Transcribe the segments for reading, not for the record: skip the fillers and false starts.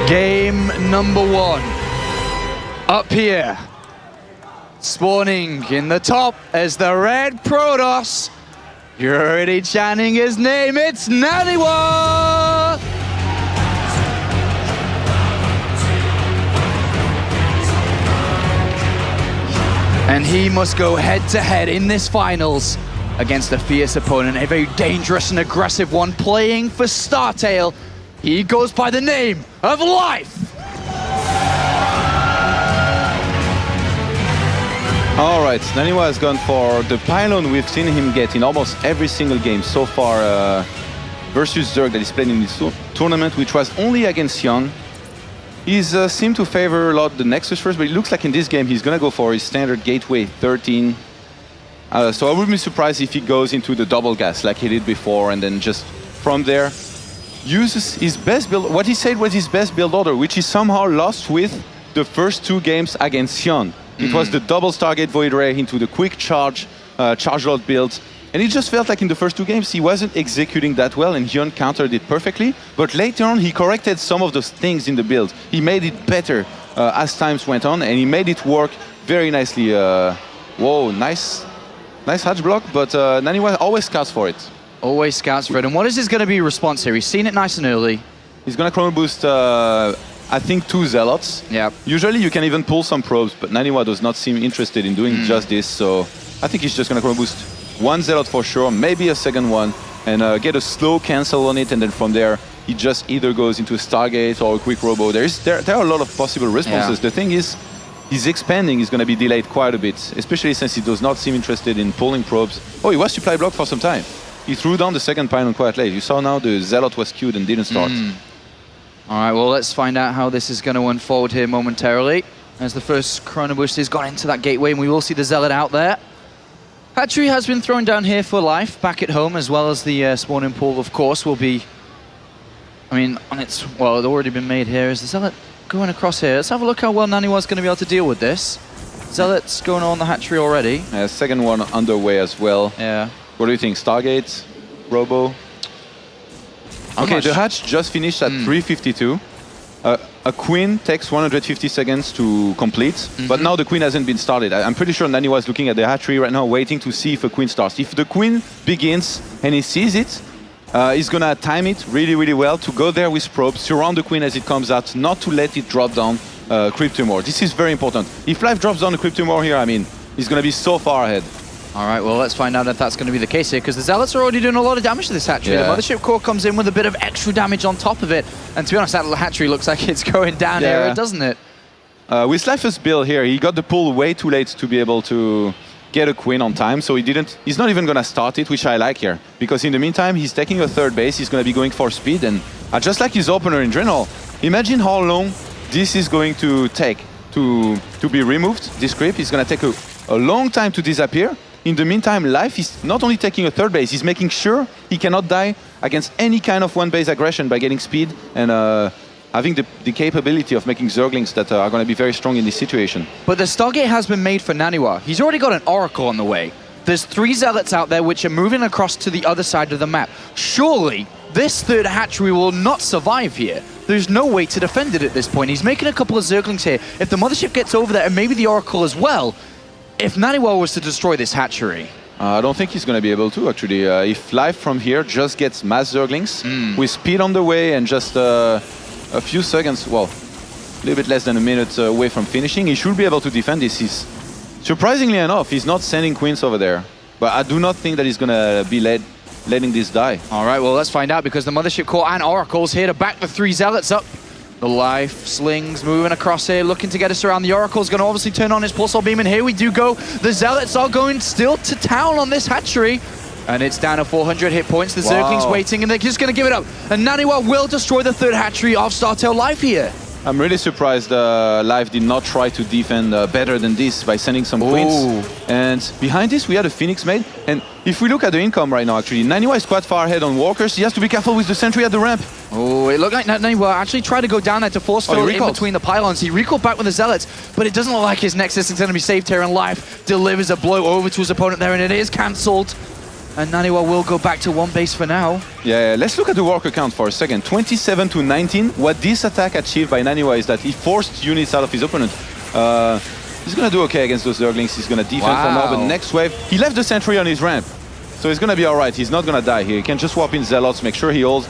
Game number 1. Up here. Spawning in the top as the red Protoss. You're already chanting his name. It's NaNiwa! And he must go head-to-head in this finals against a fierce opponent, a very dangerous and aggressive one, playing for Startail. He goes by the name of Life. All right, NaNiwa has gone for the pylon we've seen him get in almost every single game so far versus Zerg that he's played in this tournament, which was only against Hyun. He's seemed to favor a lot the Nexus first, but it looks like in this game he's going to go for his standard Gateway 13. So I wouldn't be surprised if he goes into the double gas like he did before, and then just from there uses his best build, what he said was his best build order, which he somehow lost with the first 2 games against Hyun. It was the double Stargate Void Ray into the quick charge, charge load build. And it just felt like in the first 2 games he wasn't executing that well, and Hyun countered it perfectly. But later on he corrected some of those things in the build. He made it better as times went on, and he made it work very nicely. Whoa, nice hatch block, but NaNiwa always scouts for it. Always scouts for it. And what is his going to be response here? He's seen it nice and early. He's going to chrono boost, I think, 2 Zealots. Yeah. Usually you can even pull some probes, but NaNiwa does not seem interested in doing just this, so I think he's just going to chrono boost 1 Zealot for sure, maybe a second one, and get a slow cancel on it, and then from there he just either goes into a Stargate or a quick robo. There are a lot of possible responses. The thing is, his expanding is going to be delayed quite a bit, especially since he does not seem interested in pulling probes. Oh, he was supply blocked for some time. He threw down the second pylon quite late. You saw now the Zealot was queued and didn't start. All right, well, let's find out how this is going to unfold here momentarily, as the first Chrono Boost has gone into that gateway, and we will see the Zealot out there. Hatchery has been thrown down here for Life, back at home, as well as the spawning pool, of course, will be, I mean, on its, well, it's already been made here. Is the Zealot going across here? Let's have a look how well NaNiwa's going to be able to deal with this. Zealot's going on the hatchery already. Second one underway as well. Yeah. What do you think? Stargate? Robo? Okay, the hatch just finished at 352. A queen takes 150 seconds to complete, but now the queen hasn't been started. I'm pretty sure NaNiwa is looking at the hatchery right now, waiting to see if a queen starts. If the queen begins and he sees it, he's gonna time it really, really well to go there with probes, surround the queen as it comes out, not to let it drop down Cryptomore. This is very important. If Life drops down the Cryptomore here, I mean, he's gonna be so far ahead. All right, well, let's find out if that's going to be the case here, because the Zealots are already doing a lot of damage to this hatchery. The Mothership Core comes in with a bit of extra damage on top of it, and to be honest, that little hatchery looks like it's going down here, doesn't it? With Life's build here, he got the pull way too late to be able to get a queen on time, so he's not even going to start it, which I like here, because in the meantime, he's taking a third base, he's going to be going for speed, and just like his opener in general, imagine how long this is going to take to be removed, this creep. Is going to take a long time to disappear. In the meantime, Life is not only taking a third base, he's making sure he cannot die against any kind of one-base aggression by getting speed and having the capability of making Zerglings that are going to be very strong in this situation. But the Stargate has been made for NaNiwa. He's already got an Oracle on the way. There's 3 Zealots out there which are moving across to the other side of the map. Surely, this third hatchery will not survive here. There's no way to defend it at this point. He's making a couple of Zerglings here. If the Mothership gets over there, and maybe the Oracle as well, if NaNiwa was to destroy this hatchery... I don't think he's going to be able to, actually. If Life from here just gets mass Zerglings, with speed on the way and just a few seconds, well, a little bit less than a minute away from finishing, he should be able to defend this. He's, surprisingly enough, he's not sending queens over there. But I do not think that he's going to be letting this die. All right, well, let's find out, because the Mothership Core and Oracle's here to back the 3 Zealots up. The Life slings moving across here, looking to get us around. The Oracle's going to obviously turn on his pulsar beam, and here we do go. The Zealots are going still to town on this hatchery, and it's down to 400 hit points. The Zerglings waiting, and they're just going to give it up. And NaNiwa will destroy the third hatchery of Startail Life here. I'm really surprised Life did not try to defend better than this by sending some queens. And behind this, we had a Phoenix made. And if we look at the income right now, actually, NaNiwa is quite far ahead on walkers. He has to be careful with the sentry at the ramp. Oh, it looked like NaNiwa actually tried to go down there to force fill in between the pylons. He recalled back with the Zealots, but it doesn't look like his Nexus is going to be saved here, and Life delivers a blow over to his opponent there, and it is cancelled. And NaNiwa will go back to one base for now. Yeah, let's look at the worker count for a second. 27 to 19. What this attack achieved by NaNiwa is that he forced units out of his opponent. He's gonna do okay against those Zerglings. He's gonna defend for now, but next wave, he left the sentry on his ramp. So he's gonna be all right. He's not gonna die here. He can just swap in Zealots, make sure he holds.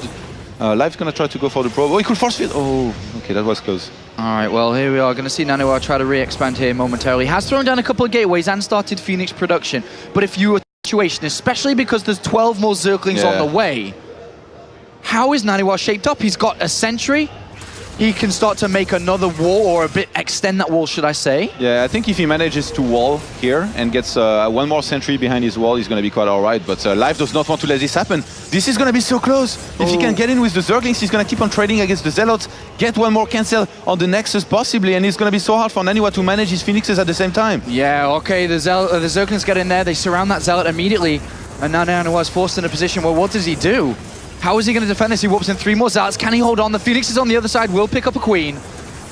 Life's gonna try to go for the probe. Oh, he could force field. Oh, okay, that was close. All right, well, here we are. Going to see NaNiwa try to re-expand here momentarily. Has thrown down a couple of gateways and started Phoenix production. But if you were in a situation, especially because there's 12 more Zerglings on the way, how is NaNiwa shaped up? He's got a sentry. He can start to make another wall, or a bit extend that wall, should I say? Yeah, I think if he manages to wall here and gets one more sentry behind his wall, he's going to be quite all right. But Life does not want to let this happen. This is going to be so close. If he can get in with the Zerglings, he's going to keep on trading against the Zealots, get one more cancel on the Nexus possibly, and it's going to be so hard for NaNiwa to manage his Phoenixes at the same time. Yeah, okay, the Zerglings get in there, they surround that Zealot immediately, and now NaNiwa is forced in a position where what does he do? How is he going to defend this? He whoops in 3 more Zealots. Can he hold on? The Phoenix is on the other side, will pick up a Queen.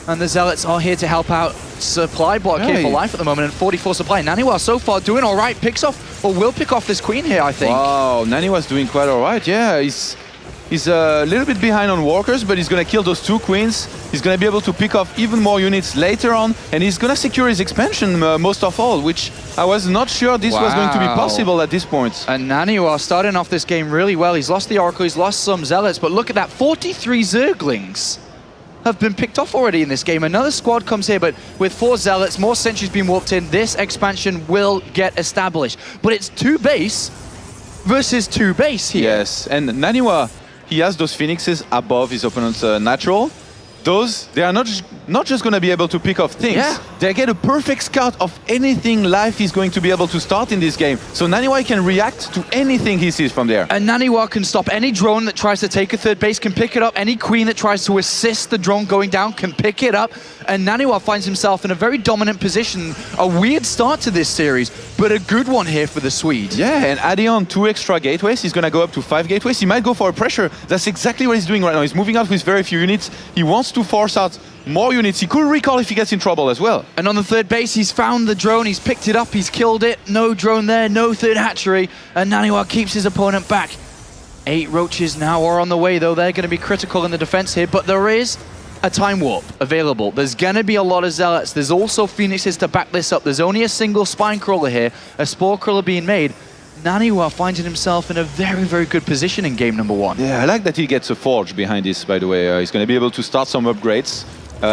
And the Zealots are here to help out. Supply block here for Life at the moment, and 44 supply. NaNiwa so far doing all right. Picks off, or will pick off this Queen here, I think. Wow, NaNiwa's doing quite all right. Yeah, he's a little bit behind on workers, but he's going to kill those 2 Queens. He's going to be able to pick off even more units later on, and he's going to secure his expansion most of all, which I was not sure this was going to be possible at this point. And NaNiwa starting off this game really well. He's lost the Oracle, he's lost some Zealots, but look at that, 43 Zerglings have been picked off already in this game. Another squad comes here, but with 4 Zealots, more sentries being warped in, this expansion will get established. But it's 2 base versus 2 base here. Yes, and NaNiwa, he has those Phoenixes above his opponent's natural. Those, they are not just going to be able to pick off things. Yeah. They get a perfect scout of anything Life is going to be able to start in this game. So NaNiwa can react to anything he sees from there. And NaNiwa can stop any drone that tries to take a 3rd base, can pick it up. Any Queen that tries to assist the drone going down can pick it up. And NaNiwa finds himself in a very dominant position. A weird start to this series, but a good one here for the Swede. Yeah, and adding on 2 extra gateways, he's going to go up to 5 gateways. He might go for a pressure. That's exactly what he's doing right now. He's moving out with very few units. He wants to force out more units. He could recall if he gets in trouble as well. And on the 3rd base, he's found the drone, he's picked it up, he's killed it. No drone there, no 3rd hatchery, and NaNiwa keeps his opponent back. 8 roaches now are on the way, though. They're going to be critical in the defense here, but there is a time warp available. There's going to be a lot of Zealots. There's also Phoenixes to back this up. There's only a single Spine Crawler here, a Spore Crawler being made. NaNiwa finding himself in a very, very good position in game number 1. Yeah, I like that he gets a Forge behind this, by the way. He's going to be able to start some upgrades.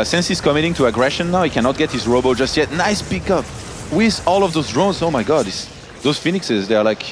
Since he's committing to aggression now, he cannot get his Robo just yet. Nice pickup with all of those drones. Oh my god, those Phoenixes, they are like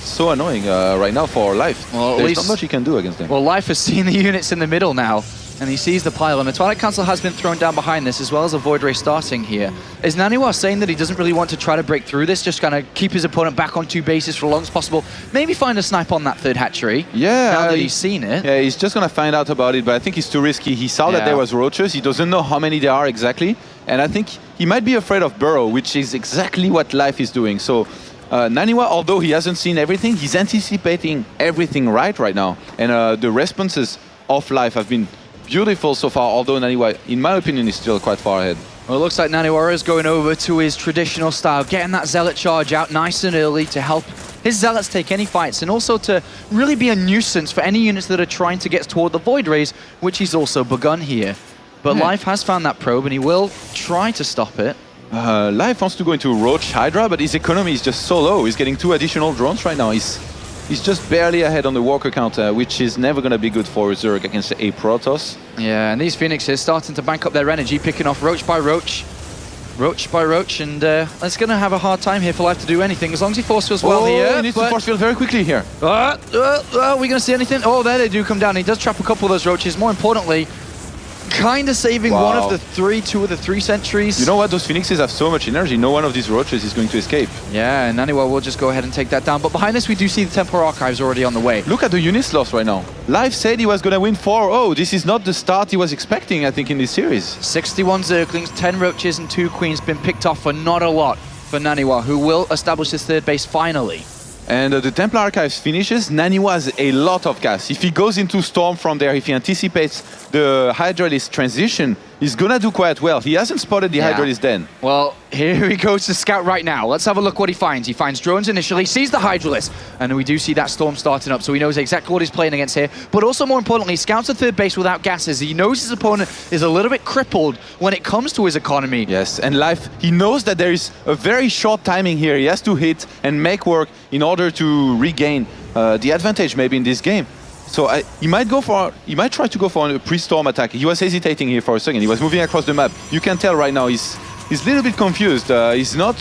so annoying right now for Life. Well, there's not much he can do against them. Well, Life has seen the units in the middle now, and he sees the pylon. The Twilight Council has been thrown down behind this, as well as a Void Ray starting here. Is NaNiwa saying that he doesn't really want to try to break through this, just kind of keep his opponent back on 2 bases for as long as possible, maybe find a snipe on that 3rd hatchery, now that he's seen it? Yeah, he's just going to find out about it, but I think it's too risky. He saw that there was roaches, he doesn't know how many there are exactly, and I think he might be afraid of Burrow, which is exactly what Life is doing. So NaNiwa, although he hasn't seen everything, he's anticipating everything right now, and the responses of Life have been beautiful so far, although NaNiwa, in my opinion, is still quite far ahead. Well, it looks like NaNiwa is going over to his traditional style, getting that Zealot charge out nice and early to help his Zealots take any fights, and also to really be a nuisance for any units that are trying to get toward the Void Rays, which he's also begun here. But Life has found that probe, and he will try to stop it. Life wants to go into Roach Hydra, but his economy is just so low. He's getting 2 additional drones right now. He's just barely ahead on the walker count, which is never going to be good for Zerg against a Protoss. Yeah, and these Phoenixes starting to bank up their energy, picking off Roach by Roach, and it's going to have a hard time here for Life to do anything, as long as he force fields well here. He needs to force field very quickly here. Are we going to see anything? Oh, there they do come down. He does trap a couple of those Roaches. More importantly, kind of saving one of the 2 of the 3 sentries. You know what? Those Phoenixes have so much energy. No one of these roaches is going to escape. Yeah, and NaNiwa will just go ahead and take that down. But behind this, we do see the Temporal Archives already on the way. Look at the units lost right now. Life said he was going to win 4-0. This is not the start he was expecting, I think, in this series. 61 Zerglings, 10 Roaches, and 2 Queens been picked off for not a lot for NaNiwa, who will establish his 3rd base finally. And the Templar Archives finishes. NaNiwa has a lot of gas. If he goes into Storm from there, if he anticipates the Hydralist transition, he's gonna do quite well. He hasn't spotted the Hydralist then. Well, here he goes to scout right now. Let's have a look what he finds. He finds drones initially, sees the Hydralisk, and we do see that storm starting up, so he knows exactly what he's playing against here. But also, more importantly, scouts at third base without gases. He knows his opponent is a little bit crippled when it comes to his economy. Yes, and Life, he knows that there is a very short timing here. He has to hit and make work in order to regain the advantage maybe in this game. So he might try to go for a pre-storm attack. He was hesitating here for a second. He was moving across the map. You can tell right now he's a little bit confused. He's not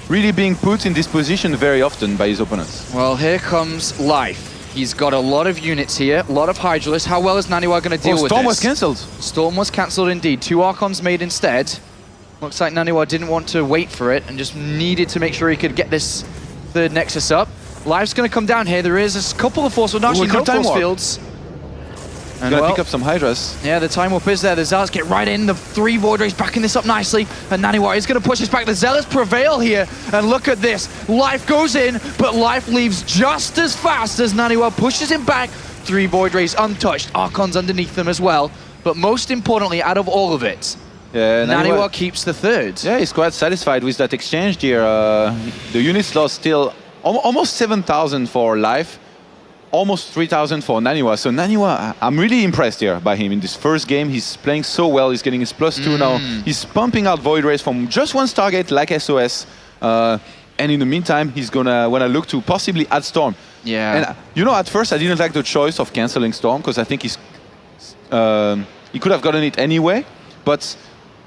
really being put in this position very often by his opponents. Well, here comes Life. He's got a lot of units here, a lot of Hydralisk. How well is NaNiwa going to deal with this? Storm was cancelled. Storm was cancelled indeed. 2 Archons made instead. Looks like NaNiwa didn't want to wait for it and just needed to make sure he could get this third Nexus up. Life's going to come down here. There is a couple of force fields, actually no force fields. And gonna pick up some Hydras. Yeah, the time warp is there. The Zealots get right in. The 3 Void Rays backing this up nicely. And NaNiwa is going to push this back. The Zealots prevail here. And look at this. Life goes in, but Life leaves just as fast as NaNiwa pushes him back. 3 Void Rays untouched. Archons underneath them as well. But most importantly, out of all of it, yeah, NaNiwa keeps the third. Yeah, he's quite satisfied with that exchange here. The units lost still almost 7,000 for Life, almost 3,000 for NaNiwa. So NaNiwa, I'm really impressed here by him in this first game. He's playing so well. He's getting his +2 now. He's pumping out Void Rays from just one Stargate like SOS. And in the meantime, he's gonna look to possibly add Storm. Yeah. And you know, at first I didn't like the choice of cancelling Storm because I think he could have gotten it anyway. But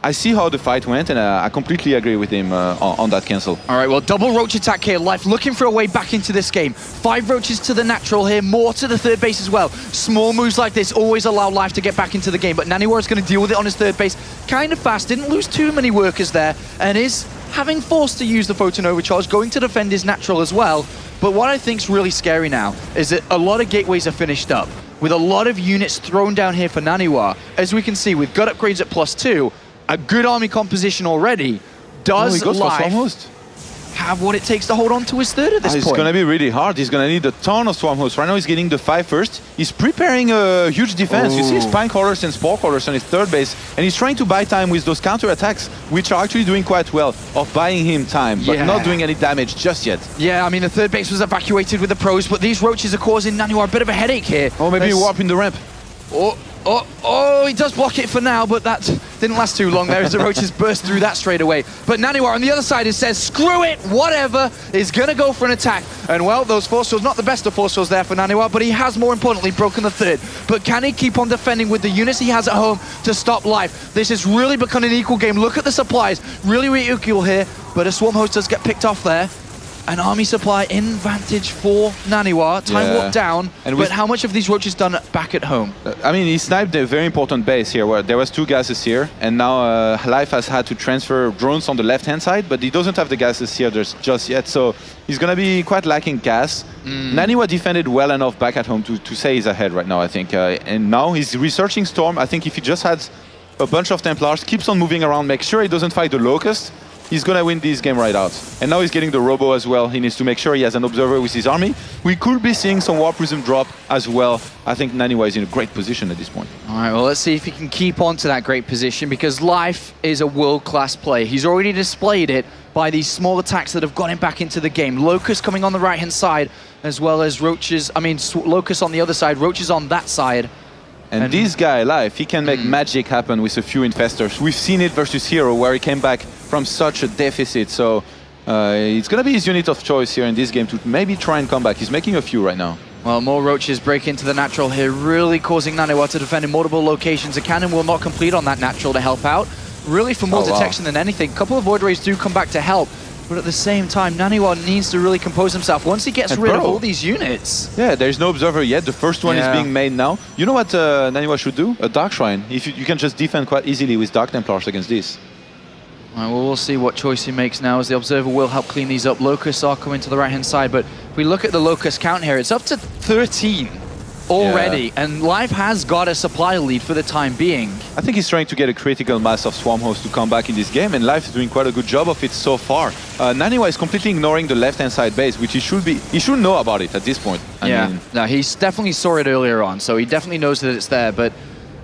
I see how the fight went, and I completely agree with him on that cancel. All right, well, double Roach attack here. Life looking for a way back into this game. 5 Roaches to the natural here, more to the third base as well. Small moves like this always allow Life to get back into the game, but NaNiwa is going to deal with it on his third base kind of fast. Didn't lose too many workers there, and is having forced to use the Photon Overcharge, going to defend his natural as well. But what I think is really scary now is that a lot of gateways are finished up, with a lot of units thrown down here for NaNiwa. As we can see, with gut upgrades at +2, a good army composition already. Does Life have what it takes to hold on to his third at this point? It's going to be really hard. He's going to need a ton of Swarm Hosts. Right now he's getting the 5 first. He's preparing a huge defense. You see Spine Crawlers and Spore Crawlers on his third base, and he's trying to buy time with those counter attacks, which are actually doing quite well, of buying him time, but not doing any damage just yet. Yeah, I mean, the third base was evacuated with the pros, but these Roaches are causing NaNiwa a bit of a headache here. Or maybe a warp in the ramp. Oh, he does block it for now, but that didn't last too long there as the Roaches burst through that straight away. But NaNiwa on the other side says, screw it, whatever, is going to go for an attack. And well, those force fields, not the best of force fields there for NaNiwa, but he has more importantly broken the third. But can he keep on defending with the units he has at home to stop Life? This is really becoming an equal game. Look at the supplies, really equal here, but a Swarm Host does get picked off there. An army supply advantage for NaNiwa. Time warp down, but how much of these Roaches done back at home? I mean, he sniped a very important base here where there was 2 gases here, and now Life has had to transfer drones on the left-hand side, but he doesn't have the gases here just yet, so he's going to be quite lacking gas. NaNiwa defended well enough back at home to say he's ahead right now, I think. And now he's researching Storm. I think if he just had a bunch of Templars, keeps on moving around, make sure he doesn't fight the Locust, he's going to win this game right out. And now he's getting the Robo as well. He needs to make sure he has an Observer with his army. We could be seeing some Warp Prism drop as well. I think NaNiwa is in a great position at this point. All right, well, let's see if he can keep on to that great position, because Life is a world-class player. He's already displayed it by these small attacks that have got him back into the game. Locust coming on the right-hand side, as well as Roaches, Locust on the other side, Roaches on that side. And this guy, Life, he can make magic happen with a few Infestors. We've seen it versus Hero, where he came back from such a deficit. So it's going to be his unit of choice here in this game to maybe try and come back. He's making a few right now. Well, more Roaches break into the natural here, really causing NaNiwa to defend in multiple locations. A cannon will not complete on that natural to help out. Really for more detection than anything. A couple of Void Rays do come back to help. But at the same time, NaNiwa needs to really compose himself. Once he gets rid of all these units... Yeah, there's no Observer yet. The first one is being made now. You know what NaNiwa should do? A Dark Shrine. If you can just defend quite easily with Dark Templars against this. Right, well, we'll see what choice he makes now, as the Observer will help clean these up. Locusts are coming to the right-hand side, but if we look at the Locust count here, it's up to 13 already, and Life has got a supply lead for the time being. I think he's trying to get a critical mass of Swarm Hosts to come back in this game, and Life is doing quite a good job of it so far. NaNiwa is completely ignoring the left-hand side base, which he should know about it at this point. I mean, no, he definitely saw it earlier on, so he definitely knows that it's there, but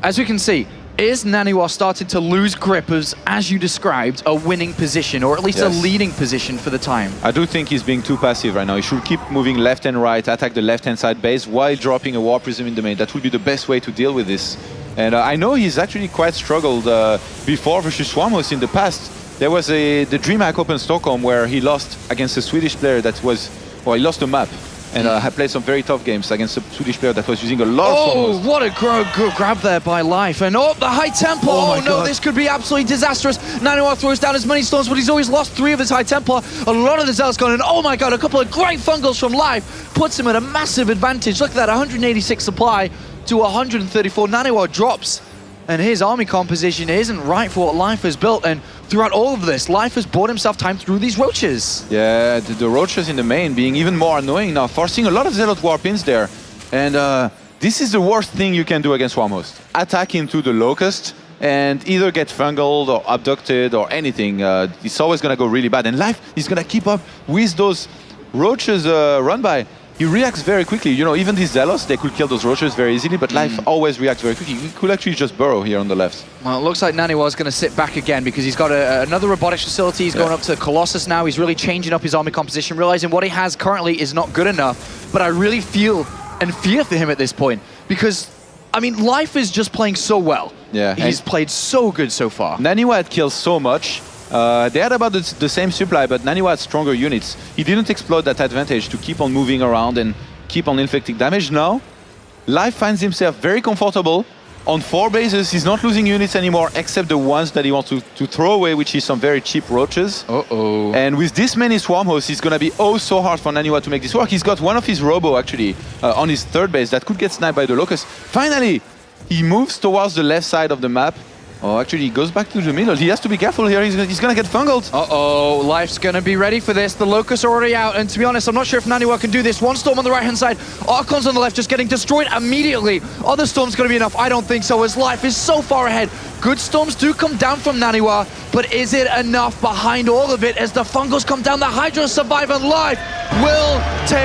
as we can see, is NaNiwa starting to lose grip as you described, a winning position, or at least a leading position for the time? I do think he's being too passive right now. He should keep moving left and right, attack the left-hand side base while dropping a War Prism in the main. That would be the best way to deal with this. And I know he's actually quite struggled before versus Swarmhost in the past. There was the DreamHack Open Stockholm where he lost against a Swedish player that was, well, he lost a map. And had played some very tough games against a Swedish player that was using a lot of Swarmhost. What a good grab there by Life. And the high tempo. Oh no, this could be absolutely disastrous. NaNiwa throws down as many storms, but he's always lost 3 of his high tempo. A lot of the Zealot's gone in. Oh my god, a couple of great fungals from Life. Puts him at a massive advantage. Look at that, 186 supply to 134. NaNiwa drops. And his army composition isn't right for what Life has built. And throughout all of this, Life has bought himself time through these roaches. Yeah, the roaches in the main being even more annoying now, forcing a lot of Zealot Warp ins there. And this is the worst thing you can do against Swarmhost. Attack into the Locust and either get fungled or abducted or anything. It's always going to go really bad. And Life is going to keep up with those roaches run by. He reacts very quickly. You know, even these Zealots, they could kill those roaches very easily, but Life always reacts very quickly. He could actually just burrow here on the left. Well, it looks like NaNiwa is going to sit back again because he's got another robotics facility. He's going up to Colossus now. He's really changing up his army composition, realizing what he has currently is not good enough. But I really feel and fear for him at this point because, I mean, Life is just playing so well. Yeah, he's played so good so far. NaNiwa had killed so much. They had about the same supply, but NaNiwa had stronger units. He didn't exploit that advantage to keep on moving around and keep on inflicting damage. Now, Life finds himself very comfortable on 4 bases. He's not losing units anymore, except the ones that he wants to throw away, which is some very cheap roaches. And with this many Swarmhosts, it's going to be so hard for NaNiwa to make this work. He's got one of his robo, actually, on his 3rd base that could get sniped by the Locust. Finally, he moves towards the left side of the map. Oh, actually, he goes back to the middle. He has to be careful here. He's going to get fungled. Life's going to be ready for this. The Locust's are already out. And to be honest, I'm not sure if NaNiwa can do this. One storm on the right-hand side. Archons on the left just getting destroyed immediately. Other storms going to be enough? I don't think so, as Life is so far ahead. Good storms do come down from NaNiwa, but is it enough behind all of it as the fungals come down? The Hydra survive and Life will take